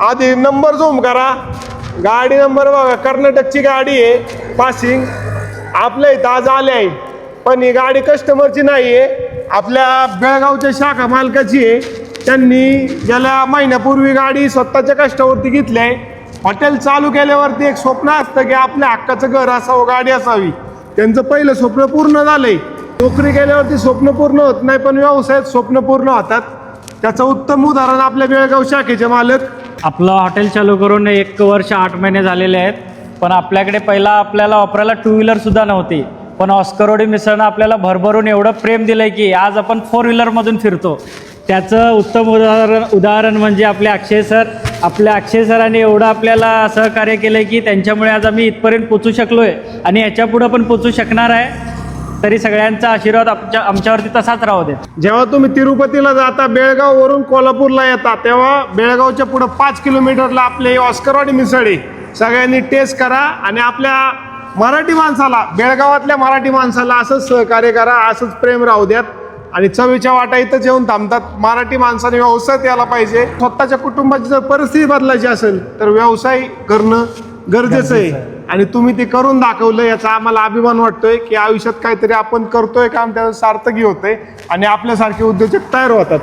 आधी number zoom करा, गाडी नंबर बघा, कर्नाटकची गाडी आहे, पासिंग आपल्या इथं आज आले आहे, पण ही गाडी कस्टमरची नाही आहे, आपल्या बेळगावच्या शाखा मालकाची आहे. त्यांनी गेल्या महिन्यापूर्वी गाडी स्वतःच्या कष्टावरती घेतली आहे. हॉटेल चालू केल्यावरती एक स्वप्न असतं की आपल्या हक्काचं घर असावं, गाडी असावी. त्यांचं पहिलं स्वप्न पूर्ण झालंय. नोकरी केल्यावरती स्वप्न पूर्ण होत नाही, पण व्यवसायात स्वप्न पूर्ण होतात. त्याचं उत्तम उदाहरण आपल्या बेळगाव शाखेचे मालक. आपलं हॉटेल चालू करून 1 वर्ष 8 महिने झालेले आहेत, पण आपल्याकडे पहिला आपल्याला वापरायला 2 व्हीलरसुद्धा नव्हती. पण ऑस्करवाडी मिसळनं आपल्याला भरभरून एवढं प्रेम दिलं आहे की आज आपण 4 व्हीलरमधून फिरतो. त्याचं उत्तम उदाहरण म्हणजे आपले अक्षय सर. आपल्या अक्षय सरांनी एवढं आपल्याला सहकार्य केलं आहे की त्यांच्यामुळे आज आम्ही इथपर्यंत पोचू शकलो आहे आणि याच्यापुढं पण पोचू शकणार आहे. तरी सगळ्यांचा आशीर्वाद आमच्यावरती तसाच राहू दे. जेव्हा तुम्ही तिरुपतीला जाता, बेळगाववरून कोल्हापूरला येता, तेव्हा बेळगावच्या पुढं 5 किलोमीटरला आपले ऑस्करवाडी मिसळ आहे. सगळ्यांनी टेस्ट करा आणि आपल्या मराठी माणसाला, बेळगावातल्या मराठी माणसाला असंच सहकार्य करा, असंच प्रेम राहू द्यात. आणि चवीच्या वाटा इथंच येऊन थांबतात. मराठी माणसाने व्यवसायात यायला पाहिजे. स्वतःच्या कुटुंबाची जर परिस्थिती बदलायची असेल तर व्यवसाय करणं गरजेचं आहे आणि तुम्ही ते करून दाखवलं. याचा आम्हाला अभिमान वाटतोय की आयुष्यात काहीतरी आपण करतोय काम, त्याचं सार्थकी होतंय आणि आपल्यासारखे उद्योजक तयार होतात.